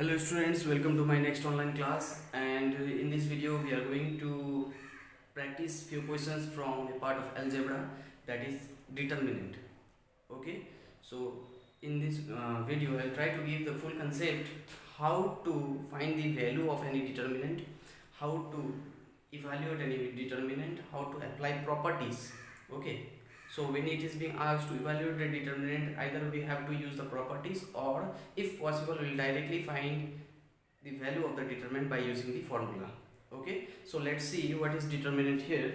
Hello students, welcome to my next online class, and in this video we are going to practice few questions from a part of algebra, that is determinant. Okay, so in this video I'll try to give the full concept, how to find the value of any determinant, how to evaluate any determinant, how to apply properties. Okay, so when it is being asked to evaluate the determinant, either we have to use the properties, or if possible we'll directly find the value of the determinant by using the formula. Okay, so let's see what is determinant here.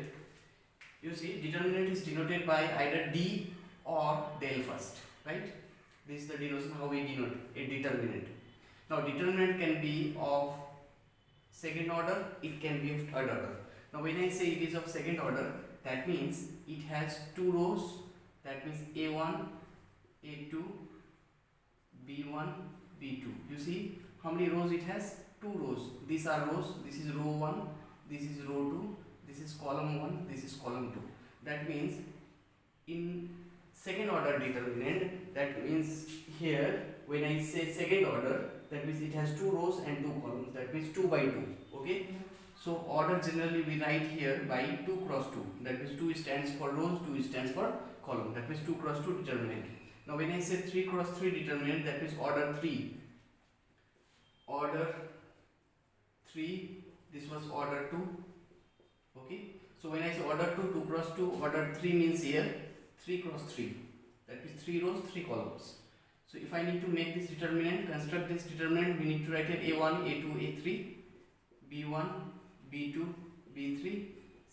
You see, determinant is denoted by either D or del first, right? This is the denotation how we denote a determinant. Now determinant can be of second order, it can be of third order. Now when I say it is of second order, that means it has two rows, that means A1, A2, B1, B2. You see how many rows it has? Two rows. These are rows. This is row 1, this is row 2, this is column 1, this is column 2. That means in second order determinant, that means here when I say second order, that means it has two rows and two columns, that means 2 by 2. Okay, so order generally we write here by 2 cross 2, that means 2 stands for rows, 2 stands for column, that means 2 cross 2 determinant. Now when I say 3 cross 3 determinant, that means order 3, this was order 2. Okay, so when I say order 2, 2 cross 2, order 3 means here 3 cross 3, that means 3 rows, 3 columns. So if I need to make this determinant, construct this determinant, we need to write it A1, A2, A3, B1, B2, B3,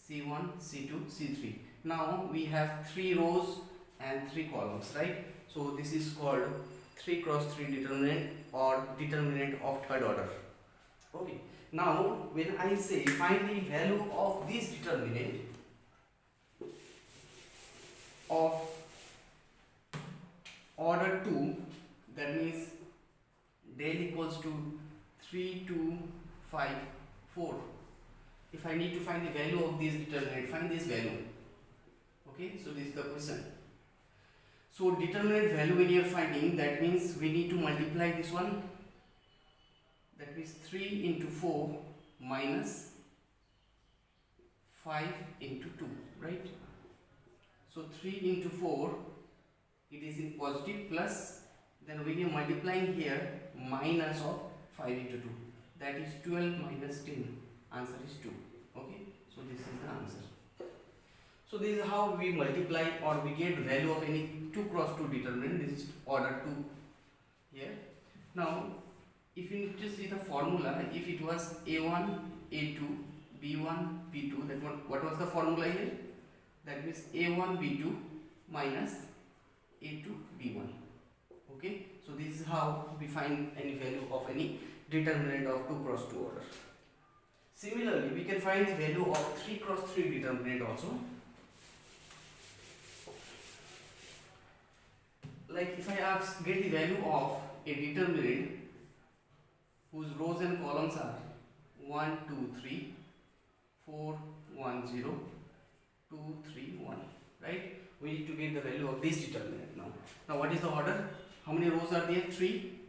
C1, C2, C3. Now we have 3 rows and 3 columns, right? So this is called 3 cross 3 determinant or determinant of third order. Okay, now when I say find the value of this determinant of order 2, that means del equals to 3, 2, 5, 4. If I need to find the value of this determinant, find this value. Okay, so this is the question. So determinant value when you are finding, that means we need to multiply this one, that means 3 into 4 minus 5 into 2, right? So 3 into 4, it is in positive, plus then when you are multiplying here, minus of 5 into 2, that is 12 minus 10, answer is 2. Okay, so this is the answer. So this is how we multiply or we get value of any 2 cross 2 determinant. This is order 2 here. Now if you need to see the formula, if it was A1, A2, B1, B2, that what was the formula here? That means A1, B2 minus A2, B1. Okay, so this is how we find any value of any determinant of 2 cross 2 order. Similarly, we can find the value of 3 cross 3 determinant also. Like if I ask get the value of a determinant whose rows and columns are 1, 2, 3, 4, 1, 0, 2, 3, 1, right? We need to get the value of this determinant now. Now what is the order? How many rows are there? 3.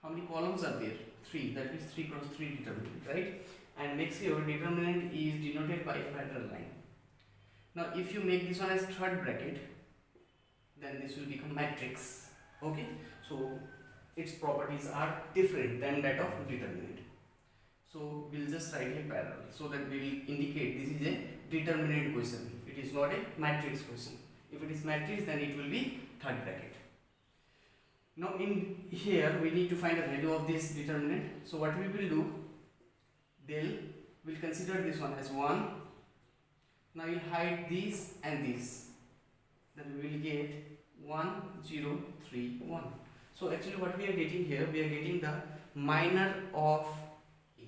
How many columns are there? 3. That means 3 cross 3 determinant, right? And make sure determinant is denoted by a parallel line. Now if you make this one as third bracket, then this will become matrix. Okay, so its properties are different than that of determinant. So we'll just write a parallel so that we will indicate this is a determinant question. It is not a matrix question. If it is matrix, then it will be third bracket. Now in here we need to find a value of this determinant. So what we will do, del, we'll consider this one as 1. Now you'll hide this and this. Then we will get 1, 0, 3, 1. So actually what we are getting here, we are getting the minor of A.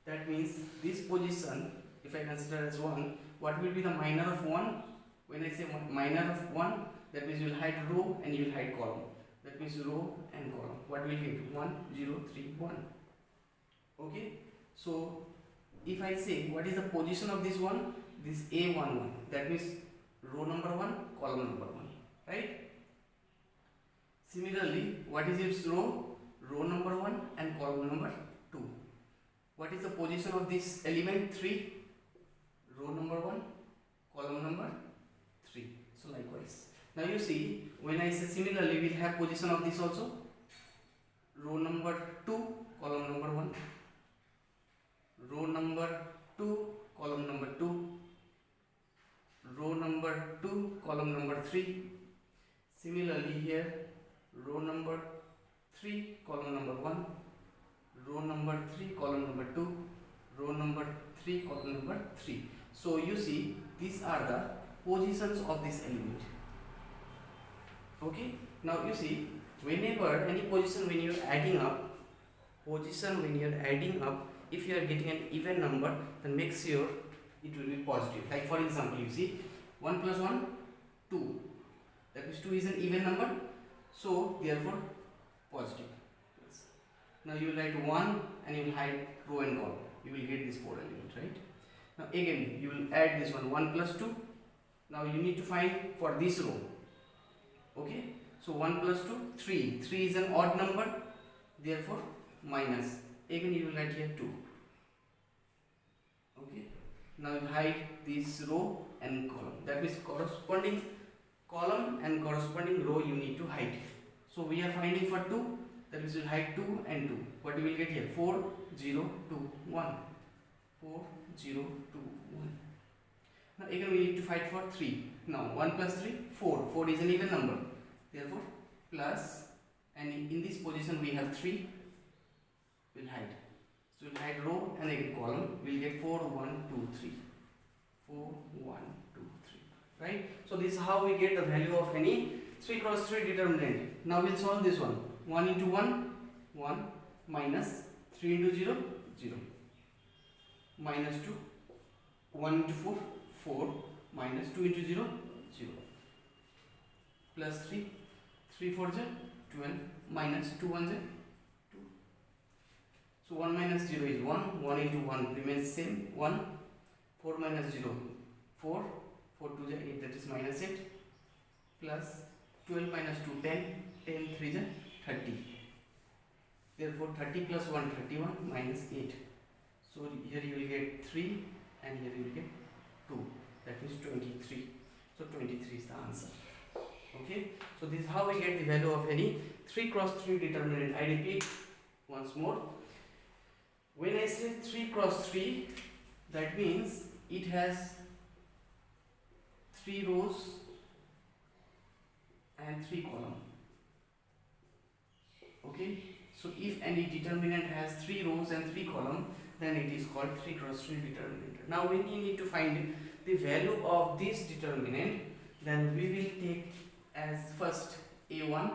That means this position, if I consider as 1, what will be the minor of 1? When I say minor of 1, that means you will hide row and you will hide column. That means row and column. What will you get? 1, 0, 3, 1. Okay. So if I say what is the position of this one? This A11. That means row number 1, column number 1. Right? Similarly, what is its row? row number 1 and column number 2. What is the position of this element 3? Row number 1, column number 3. So likewise. Now you see, when I say similarly, we'll have position of this also. Row number 2, column number 1. Row number 2, column number 2. Row number 2, column number 3. Similarly here, row number 3, column number 1. Row number 3, column number 2. Row number 3, column number 3. So you see, these are the positions of this element. Okay. Now you see, whenever any position, when you are adding up, if you are getting an even number, then make sure it will be positive. Like for example, you see 1 plus 1, 2. That means 2 is an even number, so therefore positive. Now you will write 1 and you will hide row and column. You will get this 4 element, right? Now again you will add this one, 1 plus 2. Now you need to find for this row. Okay, so 1 plus 2, 3. 3 is an odd number, therefore minus. Again you will write here 2. Okay, now you hide this row and column. That means corresponding column and corresponding row you need to hide. So we are finding for 2, that means you will hide 2 and 2. What you will get here? 4, 0, 2, 1. 4, 0, 2, 1. Now again we need to find for 3. Now 1 plus 3, 4. 4 is an even number. Therefore plus, and in this position we have 3. We'll hide. So we'll hide row and again column. We'll get 4, 1, 2, 3. 4, 1, 2, 3. Right? So this is how we get the value of any 3 cross 3 determinant. Now we'll solve this one. 1 into 1, 1, minus 3 into 0, 0. Minus 2, 1 into 4, 4, minus 2 into 0, 0. Plus 3, 3 4 0, 12, minus 2 1 0, 2. So 1 minus 0 is 1, 1 into 1 remains same, 1, 4 minus 0, 4, 4 2 0, 8, that is minus 8, plus 12 minus 2, 10, 10 3 0, 30. Therefore 30 plus 1, 31, minus 8. So here you will get 3 and here you will get 2. That means 23. So 23 is the answer. Okay. So this is how we get the value of any 3 cross 3 determinant. I repeat once more. When I say 3 cross 3, that means it has 3 rows and 3 columns. Okay. So if any determinant has 3 rows and 3 columns, then it is called 3 cross 3 determinant. Now when you need to find the value of this determinant, then we will take as first A1,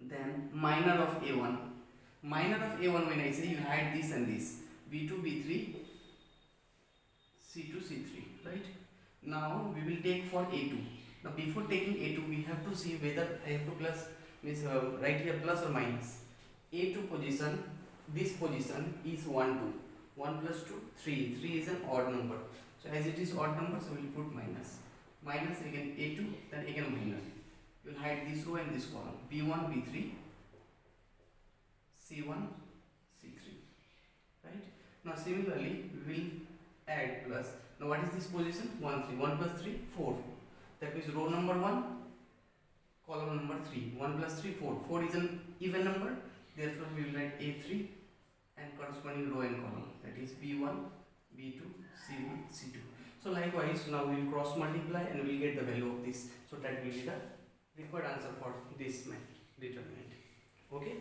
then minor of A1. Minor of A1, when I say, you hide this and this, B2, B3, C2, C3, right? Now we will take for A2. Now before taking A2, we have to see whether I have to plus, means write here plus or minus. A2 position, this position is 1, 2. 1 plus 2, 3. 3 is an odd number. So as it is odd number, so we will put minus. Minus again A2, then again minus. You will hide this row and this column. B1, B3, C1, C3. Right? Now similarly, we will add plus. Now what is this position? 1, 3. 1 plus 3, 4. That means row number 1, column number 3. 1 plus 3, 4. 4 is an even number. Therefore we will write A3 and corresponding row and column. That is B1, B2, C1, C2. So likewise, now we will cross multiply and we will get the value of this. So that will be the required answer for this determinant. Okay.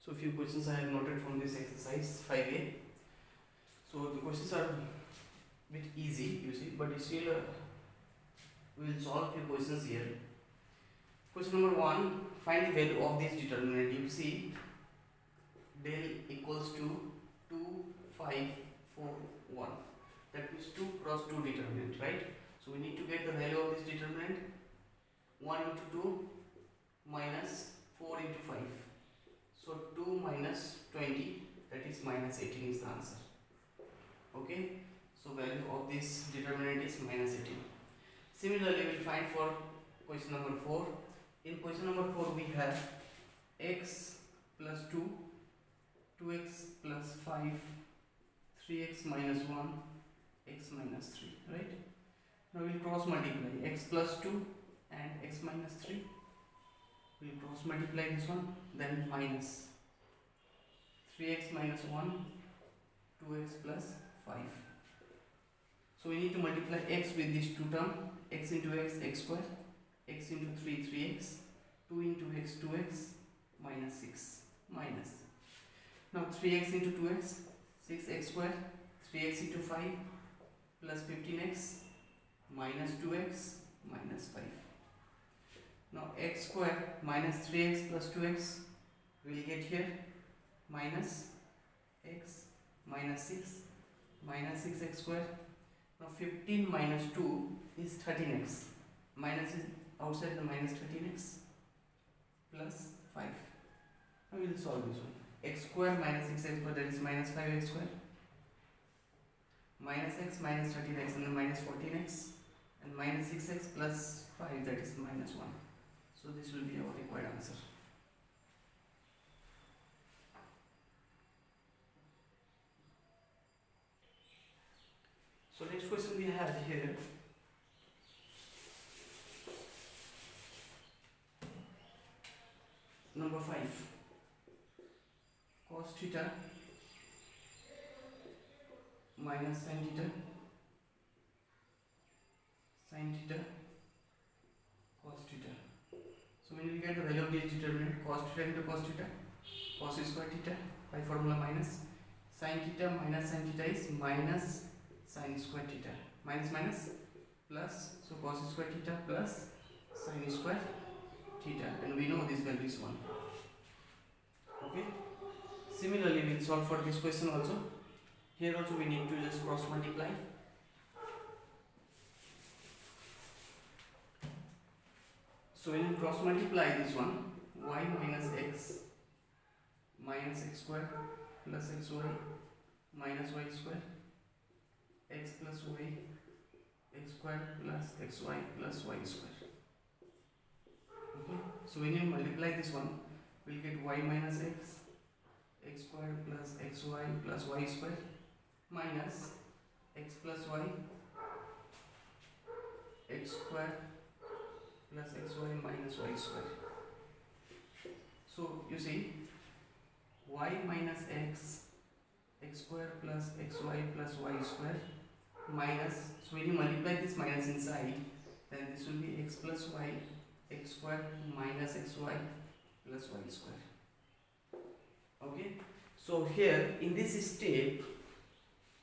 So few questions I have noted from this exercise 5a. So the questions are a bit easy, you see, but still we will solve few questions here. Question number 1, find the value of this determinant. You see del equals to 2, 5, 4, 1. That means 2 cross 2 determinant, right? So we need to get the value of this determinant. 1 into 2 minus 4 into 5. So 2 minus 20, that is minus 18 is the answer. Okay, so value of this determinant is minus 18. Similarly, we will find for question number 4. In question number 4 we have x plus 2, 2x plus 5, 3x minus 1, x minus 3, right? Now we'll cross multiply x plus 2 and x minus 3. We'll cross multiply this one, then minus 3x minus 1, 2x plus 5. So we need to multiply x with these two terms, x into x, x square, x into 3, 3x, 2 into x, 2x, minus 6, minus. Now 3x into 2x, 6x square, 3x into 5, plus 15x, minus 2x, minus 5. Now x square minus 3x plus 2x, we will get here minus x minus 6 minus 6x square. Now 15 minus 2 is 13x, minus is outside the minus 13x plus 5. Now we will solve this one. X square minus 6x square, that is minus 5x square, minus x minus 13x and then minus 14x, and minus 6x plus 5, that is minus 1. So this will be our required answer. So next question we have here. Number 5. Cos theta minus sin theta, sin theta, cos theta. So when we get the value of this determinant, cos theta into cos theta, cos square theta by formula minus, sin theta minus sin theta is minus sin square theta, minus minus plus, so cos square theta plus sin square theta, and we know this value is 1. Okay. Similarly, we will solve for this question also. Here also we need to just cross multiply. So when you cross multiply this one, y minus x square plus xy minus y square, x plus y, x square plus xy plus y square. Okay. So when you multiply this one, we'll get y minus x square plus xy plus y square minus x plus y, x square plus xy minus y square. So you see, y minus x square plus xy plus y square minus, so when you multiply this minus inside, then this will be x plus y, x square minus xy plus y square. Okay. So here in this step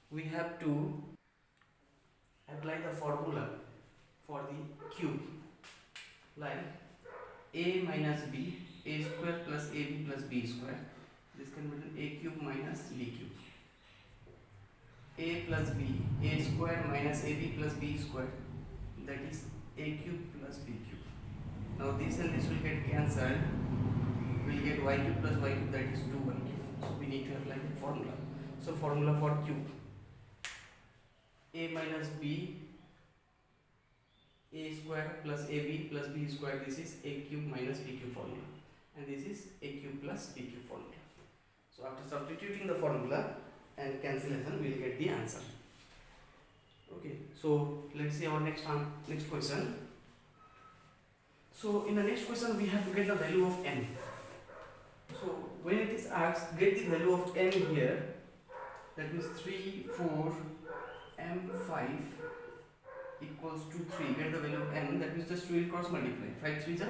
we have to apply the formula for the cube, like a minus b, a square plus ab plus b square, this can be written a cube minus b cube, a plus b, a square minus ab plus b square, that is a cube plus b cube. Now this and this will get cancelled, we will get y cube plus y cube, that is 2y cube. So we need to apply the formula. So formula for cube, a minus b, a square plus ab plus b square, this is a cube minus b cube formula, and this is a cube plus b cube formula. So after substituting the formula and cancellation, we will get the answer. Okay, so let's see our next question. So in the next question we have to get the value of n. So when it is asked, get the value of n here, that means 3, 4, m5 equals to 3. Get the value of n, that means just we will cross multiply. 5 3 is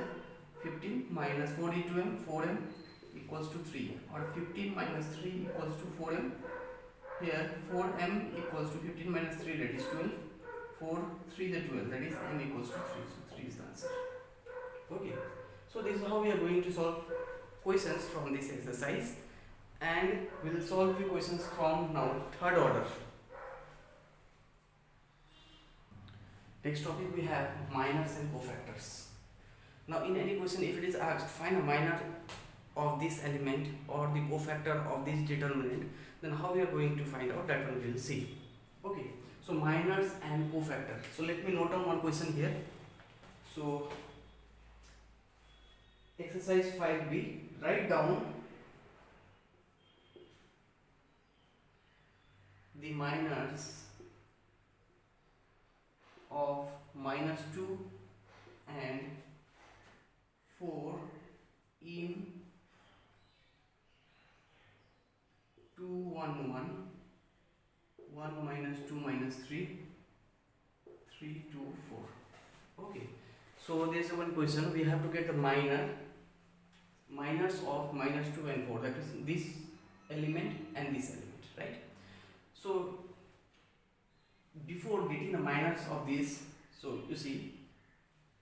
15 minus 4 into m, 4m equals to 3, or 15 minus 3 equals to 4m. Here 4m equals to 15 minus 3, that is 12. 4 3 is 12, that is m equals to 3. So 3 is the answer. Okay. So this is how we are going to solve questions from this exercise, and we will solve the questions from now third order. Next topic we have minors and cofactors. Now in any question, if it is asked find a minor of this element or the cofactor of this determinant, then how we are going to find out, that one we will see. Okay, so minors and cofactor. So let me note down one question here. So exercise 5b, write down the minors of -2 and 4 in 2 1 1 1 minus 2 minus 3 3 2 4. Okay, so there's one question. We have to get the minors of -2 and 4, that is this element and this element, right? So before getting the minors of this, so you see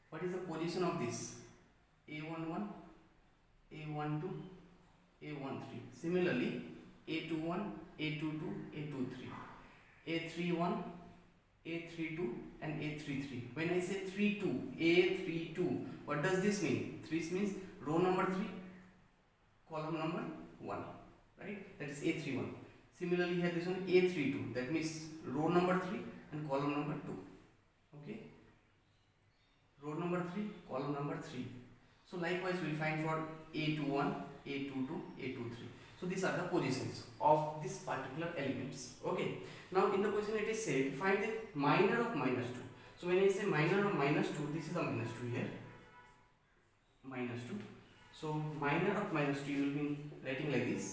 what is the position of this a11, a12, a13. Similarly a21, a22, a23, a31, a32 and a33. When I say 32, a32, what does this mean? 3 means row number 3, column number 1, right? That is a31. Similarly here this one a32, that means row number 3 and column number 2. Okay, row number 3, column number 3. So likewise we will find for a21, a22, a23. So these are the positions of this particular elements. Okay, now in the question it is said find the minor of -2. So when I say minor of -2, this is a -2 here, -2. So minor of -2 you will be writing like this: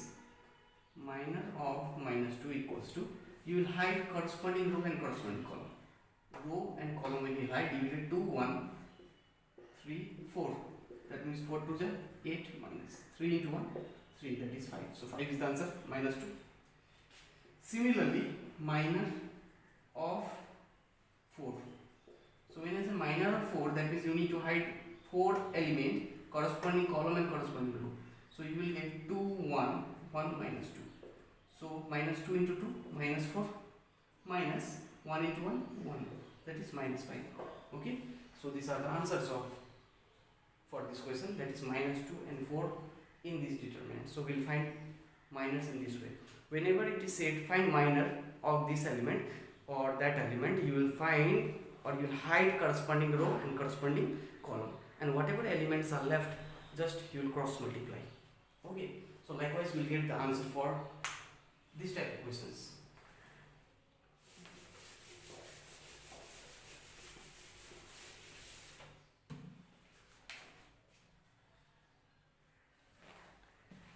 minor of -2 equals to, you will hide corresponding row and corresponding column. Row and column will be hide, you will 2 1 3 4, that means 4 2 8 minus 3 into 1 3, that is 5. So 5 is the answer, -2. Similarly minor of 4. So when I say minor of 4, that means you need to hide 4 element, corresponding column and corresponding row. So you will get 2 1 1 minus 2. So -2 into 2 -4, minus 1 into 1 1, that is -5. Okay, so these are the answers of for this question, that is -2 and 4 in this determinant. So we'll find minors in this way. Whenever it is said find minor of this element or that element, you will find or you will hide corresponding row and corresponding column, and whatever elements are left, just you will cross multiply. Okay, so likewise we will get the answer for this type of questions.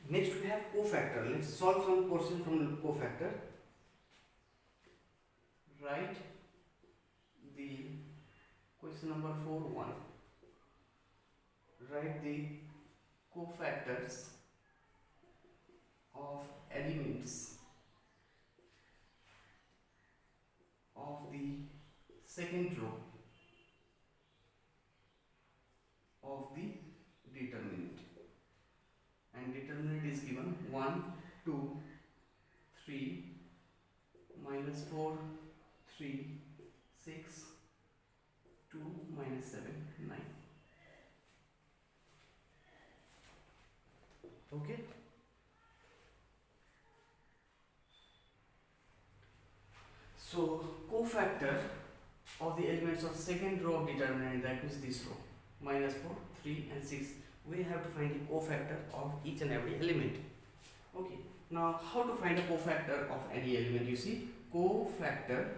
Next we have cofactor. Let's solve some question from cofactor. Write the question number 4.1. Write the cofactors of elements of the second row of the determinant. And determinant is given 1 2 3 -4 3 6 2 -7 9. Okay, so cofactor of the elements of second row of determinant, that means this row, -4 3 and 6, we have to find the cofactor of each and every element. Okay, now how to find a cofactor of any element? You see, cofactor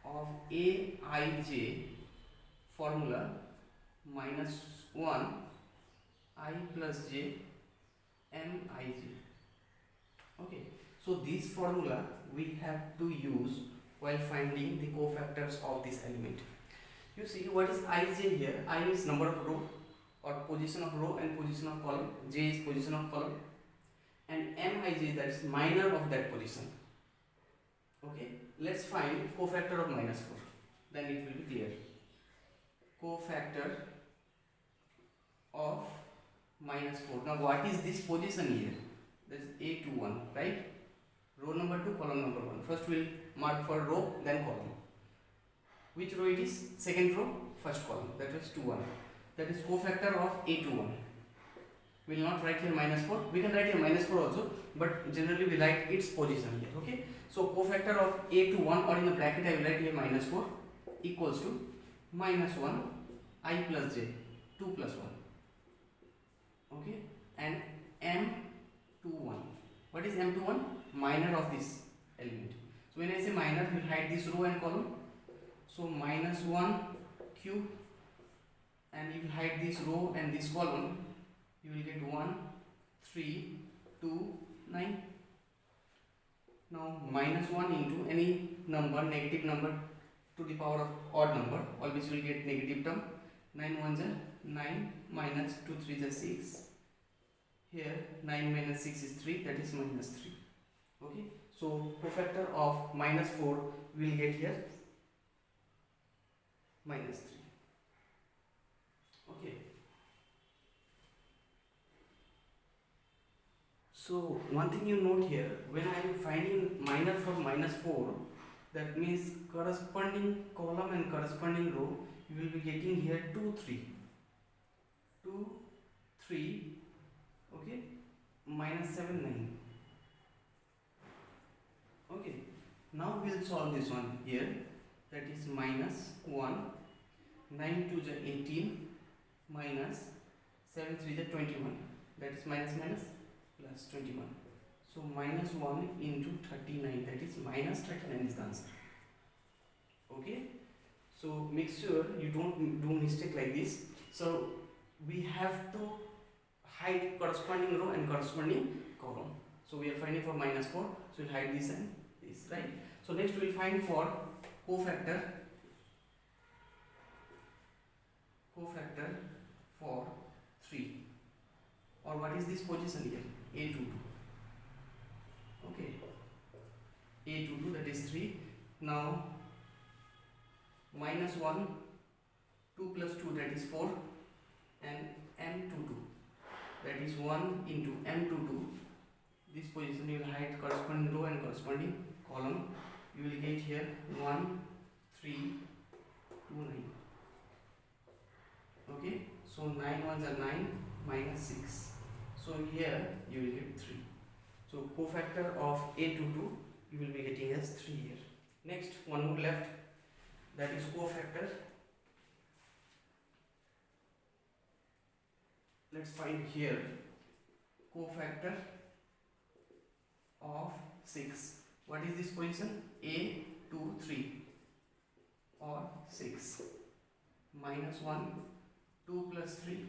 of Aij, formula -1 I plus j Mij. Okay, so this formula we have to use while finding the cofactors of this element. You see, what is Ij here? I is number of row or position of row and position of column, j is position of column, and Mij, that is minor of that position. Okay, let's find cofactor of -4, then it will be clear. Cofactor of -4. Now what is this position here? That is A21, right? Row number 2, column number 1. First we will mark for row, then column. Which row it is? Second row, first column. That is 2 1. That is cofactor of A21. We will not write here -4. We can write here -4 also, but generally we write its position here. Okay. So cofactor of A21, or in the bracket I will write here -4, equals to -1 I plus j, 2 plus 1. okay, and M21. What is M21? Minor of this element. So when I say minor, we will hide this row and column. So minus 1 cube, and you will hide this row and this column. You will get 1, 3, 2, 9. Now minus 1 into any number, negative number to the power of odd number, always you will get negative term. 9 1s are 9, minus 2 3s are 6. Here 9 minus 6 is 3, that is minus 3. Okay, so cofactor of minus 4 we will get here minus 3. Okay, so one thing you note here, when I am finding minor for minus 4, that means corresponding column and corresponding row, you will be getting here 2 3, okay, minus 7 9. Okay, now we will solve this one here, that is minus 1, 9 2 is 18, minus 7 3 is 21, that is minus minus plus 21. So minus 1 into 39, that is minus 39 is the answer. Okay, so make sure you don't do mistake like this. So we have to hide corresponding row and corresponding column. So we are finding for minus 4, so we'll hide this and this, right? So next we will find for cofactor for 3, or what is this position here? A22. Okay, A22, that is 3. Now minus 1, 2 plus 2, that is 4, and M22, that is 1 into M22. This position you will hide corresponding row and corresponding column. You will get here 1 3 2 9. Okay, so 9 1s are 9, minus 6. So here you will get 3. So cofactor of A22 you will be getting as 3 here. Next, one more left, that is cofactor. Let's find here cofactor of 6. What is this position? A23 or 6. Minus 1, 2 plus 3,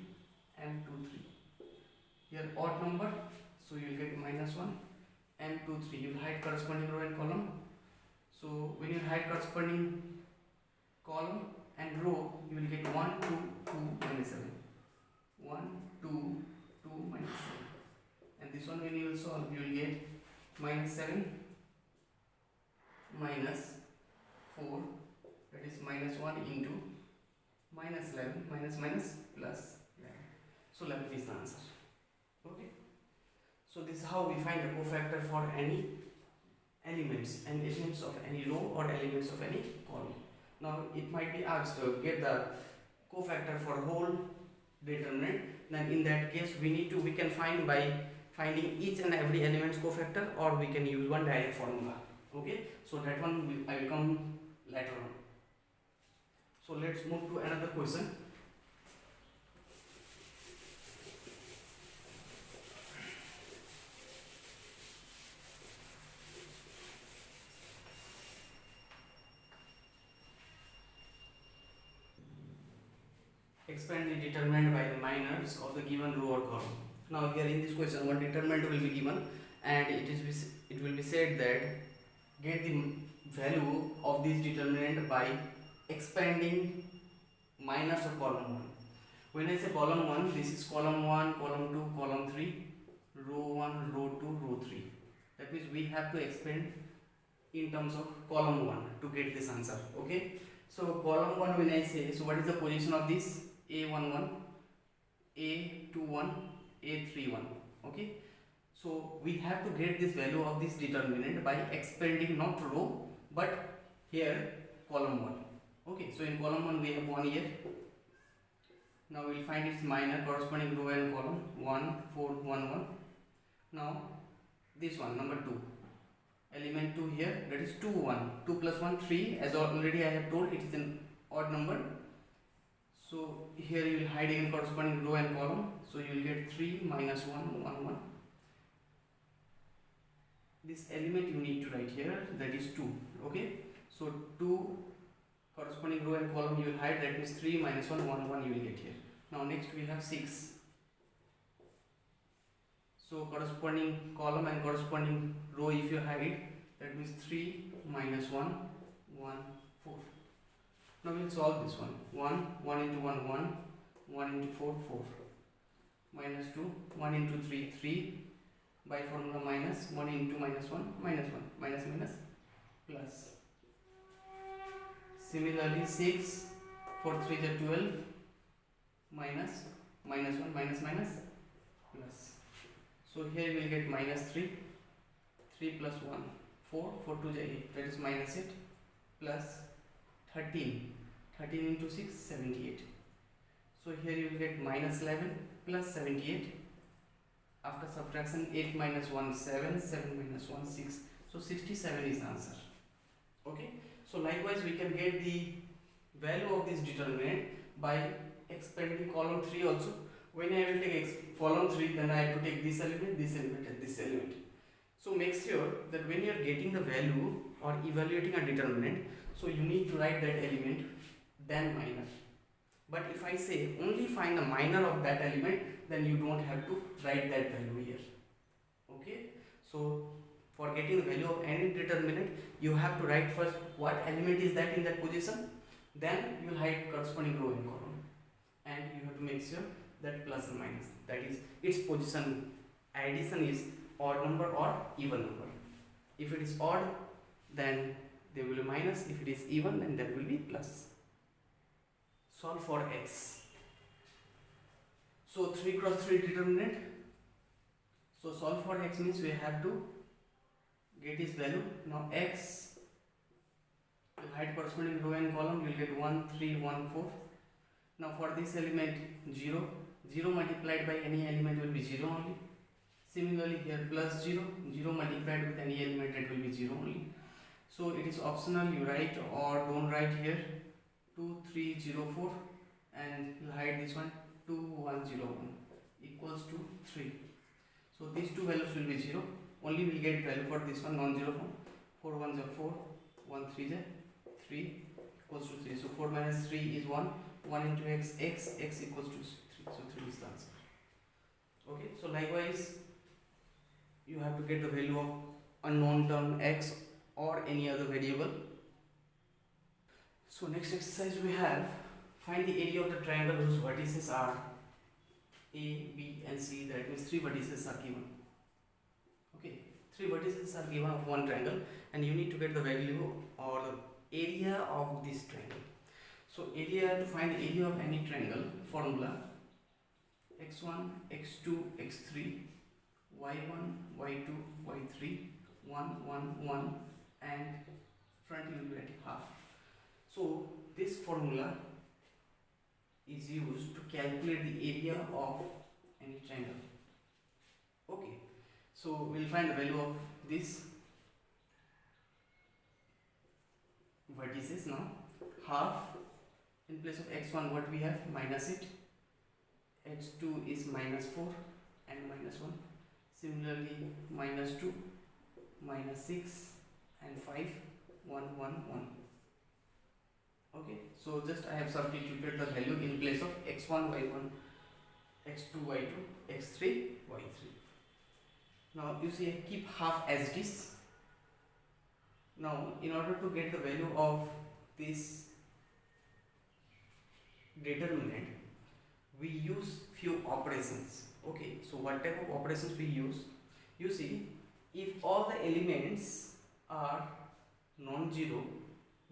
and 2 3. Here odd number, so you will get minus 1 and 2 3. You will hide corresponding row and column. So when you hide corresponding column and row, you will get 1 2 2 minus 7. 1 2 2 minus 7. And this one when you will solve, you will get minus 7 minus 4, that is minus 1 into minus 11, minus minus plus 11. So 11 is the answer. Okay, so this is how we find the cofactor for any elements and elements of any row or elements of any column. Now it might be asked to get the cofactor for whole determinant. Then in that case we can find by finding each and every element's cofactor, or we can use one direct formula. Okay, so that one I will come later on. So let's move to another question. Expand the determinant by the minors of the given row or column. Now here in this question, one determinant will be given, and it will be said that get the value of this determinant by expanding minors of column 1. When I say column 1, this is column 1, column 2, column 3, row 1, row 2, row 3. That means we have to expand in terms of column 1 to get this answer. Okay, so column 1 when I say, so what is the position of this? A11, A21, A31. Okay, so we have to get this value of this determinant by expanding not row but here column 1. Okay, so in column 1 we have 1 here. Now we will find its minor corresponding row and column 1 4 1 1. Now this one number 2, element 2 here, that is 2 1, 2 plus 1 3. As already I have told, it is an odd number, So here you will hide in corresponding row and column. So you will get 3 minus 1 1 1. This element you need to write here, that is 2. Okay, so 2 corresponding row and column you will hide, that means 3 minus 1 1 1 you will get here. Now next we have 6. So corresponding column and corresponding row if you hide, that means 3 minus 1 1 4. Now we will solve this one. 1 into 1 1, 1 into 4 4, minus 2, 1 into 3 3, by formula minus, 1 into minus 1 minus 1, minus minus plus. Similarly 6, 4 3 is 12, minus minus 1 minus minus plus. So here you will get minus 3, 3 plus 1 4, 4 2 is 8, that is minus 8, plus 13, 13 into 6 78. So here you will get minus 11 plus 78. After subtraction 8 minus 1 7, 7 minus 1 6. So 67 is the answer. Okay. So likewise we can get the value of this determinant by expanding column 3 also. When I will take column 3, then I have to take this element, this element and this element. So make sure that when you are getting the value or evaluating a determinant, so you need to write that element then minor. But if I say only find the minor of that element, then you don't have to write that value here. Okay. So for getting the value of any determinant, you have to write first what element is that in that position, then you will hide corresponding row and column, and you have to make sure that plus and minus, that is its position, addition is odd number or even number. If it is odd, then there will be minus. If it is even, then there will be plus. Solve for x. So 3 cross 3 determinant. So solve for x means we have to get its value. Now x will hide corresponding row and column, you will get 1 3 1 4. Now for this element 0, 0 multiplied by any element will be 0 only. Similarly here plus 0, 0 multiplied with any element, that will be 0 only. So it is optional, you write or don't write here. 2 3 0 4, and you hide this one 2 1 0 1 equals to 3. So these two values will be 0. Only will get value for this one non-zero form. 4 1 is 4, 1 3 is 3 equals to 3. So 4 minus 3 is 1. 1 into x, x equals to 3. So 3 is the answer. Okay. So likewise, you have to get the value of unknown term x or any other variable. So next exercise we have, find the area of the triangle whose vertices are A, B and C. That means 3 vertices are given. Okay, 3 vertices are given of one triangle, and you need to get the value or the area of this triangle. So area, to find the area of any triangle, formula x1, x2, x3, y1, y2, y3, 1, 1, 1 and front you will get half. So this formula is used to calculate the area of any triangle. Okay, so we'll find the value of this vertices now. Half, in place of x1 what we have, minus it, x2 is minus 4 and minus 1. Similarly minus 2, minus 6 and 5, 1, 1, 1. Okay, so just I have substituted the value in place of x1, y1, x2, y2, x3, y3. Now you see, I keep half as it is. Now in order to get the value of this determinant, we use few operations. Okay, so what type of operations we use? You see, if all the elements are non-zero,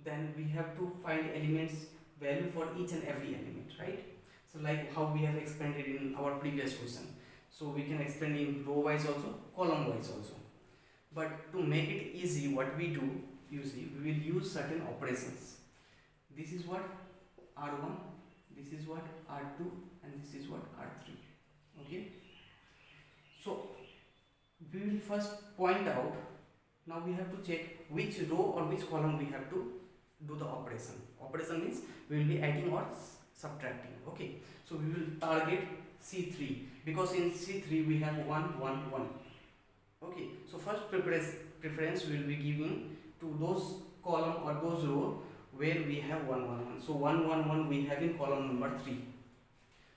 then we have to find elements value for each and every element, right? So like how we have expanded in our previous question. So we can expand in row wise also, column wise also. But to make it easy, what we do, you see, we will use certain operations. This is what R1, this is what R2 and this is what R3. Okay. So we will first point out, now we have to check which row or which column we have to do the operation. Operation means we will be adding or subtracting. Okay, so we will target C3 because in C3 we have 1 1 1. Okay, so first preference we will be giving to those column or those row where we have 1 1 1. So 1 1 1 we have in column number 3.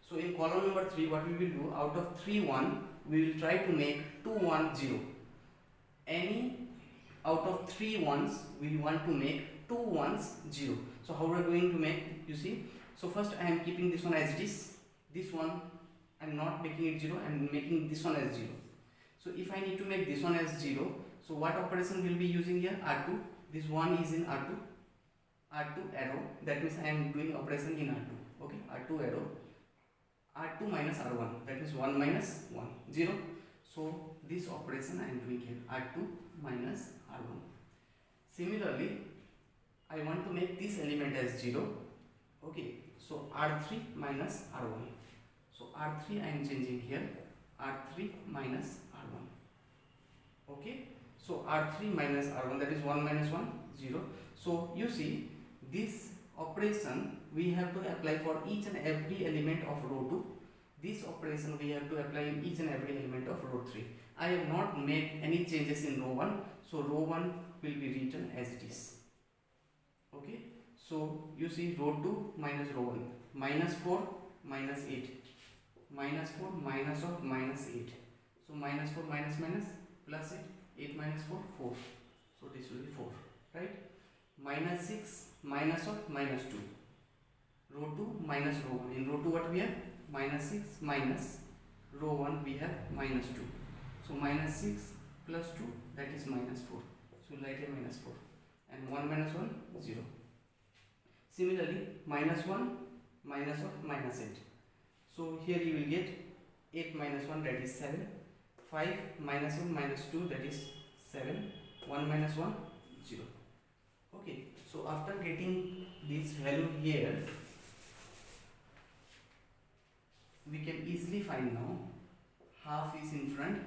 So in column number 3 what we will do, out of 3 1 we will try to make 2 1 0. Any out of 3 ones we want to make 2 ones 0. So how we are going to make, you see, so first I am keeping this one as it is, this one I am not making it 0, I am making this one as 0. So if I need to make this one as 0, so what operation we will be using here? R2. This one is in R2, R2 arrow, that means I am doing operation in R2. Okay, R2 arrow, R2 minus R1, that means 1 minus 1, 0. So this operation I am doing here, R2 minus R1. Similarly, I want to make this element as 0. Okay, so R3 minus R1. So R3 I am changing here, R3 minus R1. Okay, so R3 minus R1, that is 1 minus 1, 0. So you see, this operation we have to apply for each and every element of row 2. This operation we have to apply in each and every element of row 3. I have not made any changes in row 1, so row 1 will be written as it is. Okay, so you see row 2 minus row 1, minus 4 minus 8, minus 4 minus of minus 8. So minus 4 minus minus plus 8, 8 minus 4, 4. So this will be 4, right? Minus 6 minus of minus 2. Row 2 minus row 1. In row 2 what we have? Minus 6 minus row 1 we have minus 2. So minus 6 plus 2, that is minus 4. So write a minus 4. And 1 minus 1, 0. Similarly, minus 1 minus of minus 8. So here you will get 8 minus 1, that is 7. 5 minus 1 minus 2, that is 7. 1 minus 1, 0. Okay, so after getting this value here, we can easily find now half is in front.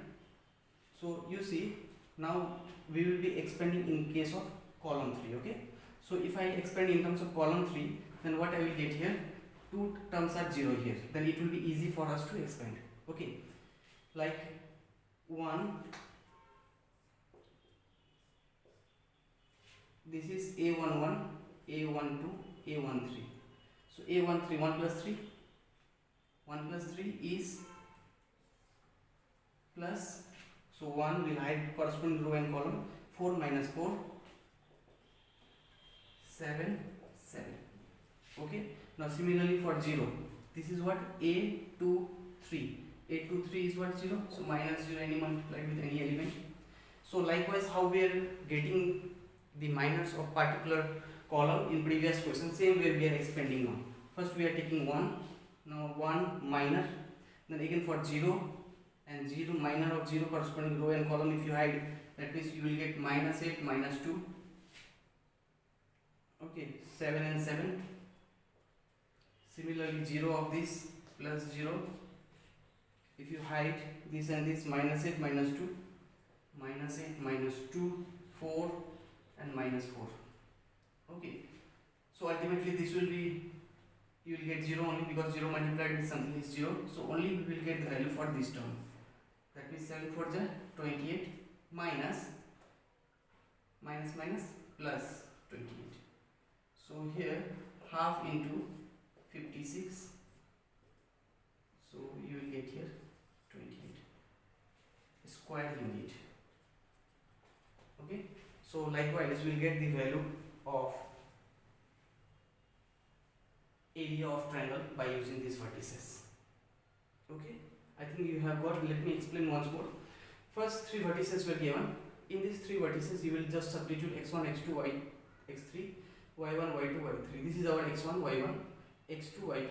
So you see, now we will be expanding in case of column 3. Okay, so if I expand in terms of column 3, then what I will get here, 2 terms are 0 here, then it will be easy for us to expand. Okay, like 1, this is A11, A12, A13. So A13, 1 plus 3, 1 plus 3 is plus, so 1 will hide corresponding row and column. 4 minus 4, 7, 7. Okay, now similarly for 0, this is what? A23. A23 is what? 0. So minus 0 any multiplied with any element. So likewise, how we are getting the minus of particular column in previous question, same way we are expanding now. First we are taking 1, now 1 minor, then again for 0 and 0 minor of 0 corresponding row and column if you hide, that means you will get minus 8 minus 2. Okay, 7 and 7. Similarly 0 of this plus 0, if you hide this and this, minus 8 minus 2, minus 8 minus 2, 4 and minus 4. Okay, so ultimately this will be, you will get 0 only because 0 multiplied with something is 0. So only we will get the value for this term. That means 7 4 is 28 minus minus minus plus 28. So here half into 56. So you will get here 28 square unit. Okay. So likewise we will get the value of area of triangle by using these vertices. Okay, I think you have got. Let me explain once more. First 3 vertices were given. In these 3 vertices you will just substitute x1, x2, x3, y1, y2, y3. This is our x1, y1, x2, y2,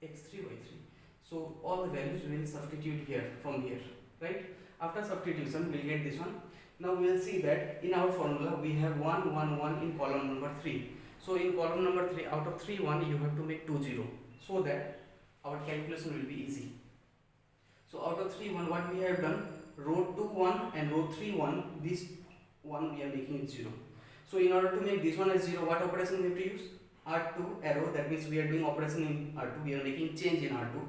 x3, y3. So all the values we will substitute here from here, right? After substitution we will get this one. Now we will see that in our formula we have 1 1 1 in column number 3. So in column number 3, out of 3 1 you have to make 2 0, so that our calculation will be easy. So out of 3 1 what we have done, row 2 1 and row 3 1, this one we are making it 0. So in order to make this one as 0, what operation we have to use? R2 arrow, that means we are doing operation in R2, we are making change in R2.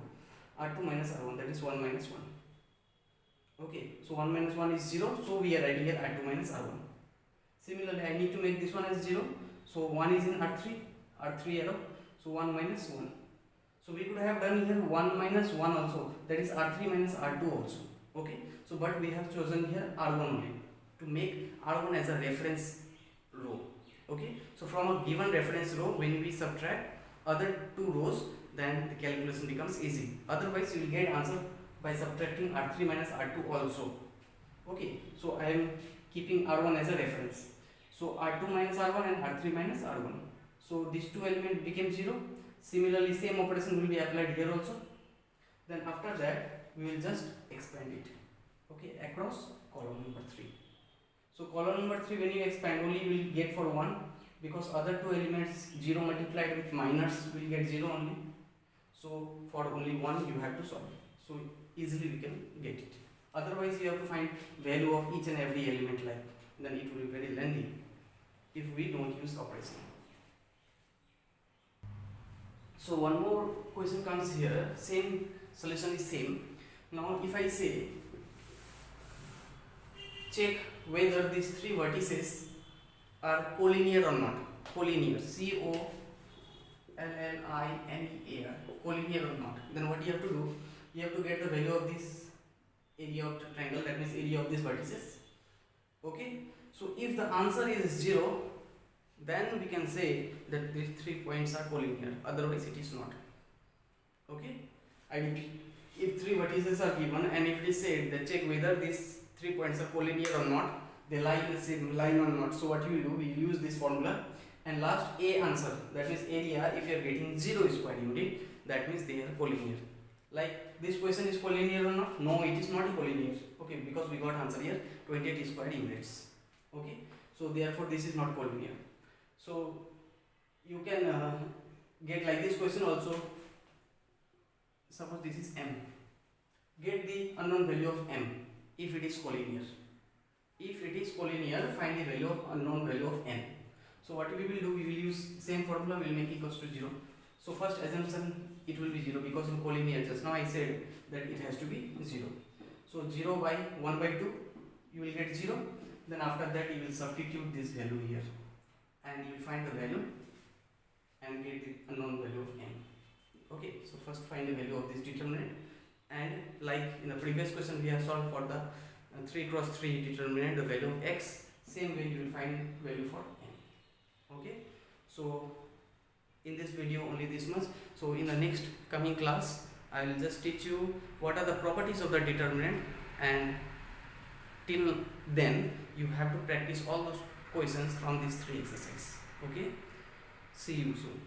R2 minus R1, that is 1 minus 1. Okay, so 1 minus 1 is 0, so we are writing here R2 minus R1. Similarly, I need to make this one as 0, so 1 is in R3 arrow, so 1 minus 1. So we could have done here 1 minus 1 also, that is R3 minus R2 also. Okay, so but we have chosen here R1 only to make R1 as a reference row. Okay, so from a given reference row, when we subtract other two rows, then the calculation becomes easy. Otherwise, you will get answer by subtracting R3 minus R2 also. Okay, so I am keeping R1 as a reference. So R2 minus R1 and R3 minus R1. So these two elements became 0. Similarly, same operation will be applied here also. Then after that, we will just expand it. Okay, across column number 3. So column number 3, when you expand, only you will get for 1, because other two elements 0 multiplied with minus will get 0 only. So for only 1 you have to solve. So easily we can get it. Otherwise you have to find value of each and every element, like then it will be very lengthy if we don't use operation. So one more question comes here, same solution is same. Now if I say check whether these three vertices are collinear or not. Collinear, C-O-L-L-I-N-E-A-R, collinear or not. Then what you have to do, you have to get the value of this area of the triangle, that means area of these vertices. Okay, so if the answer is 0, then we can say that these 3 points are collinear, otherwise it is not. Okay, and if 3 vertices are given and if it is said that check whether these 3 points are collinear or not, they lie in the same line or not. So what we will do, we will use this formula, and last A answer, that means area, if you are getting 0 square unit, that means they are collinear. Like this question is collinear or not? No, it is not collinear. Okay, because we got answer here 28 square units. Okay, so therefore this is not collinear. So you can get like this question also. Suppose this is M. Get the unknown value of M if it is collinear. If it is collinear, find the value of unknown value of N. So what we will do, we will use same formula, we will make equals to 0. So first assumption, it will be 0 because in collinear, just now I said that it has to be 0. So 0 by 1 by 2, you will get 0. Then after that you will substitute this value here and you will find the value and get the unknown value of N. Okay, so first find the value of this determinant, and like in the previous question we have solved for the 3 cross 3 determinant, the value of X, same way you will find value for N. Okay, so in this video only this much. So in the next coming class I will just teach you what are the properties of the determinant, and till then you have to practice all those questions from these 3 exercises. Okay, see you soon.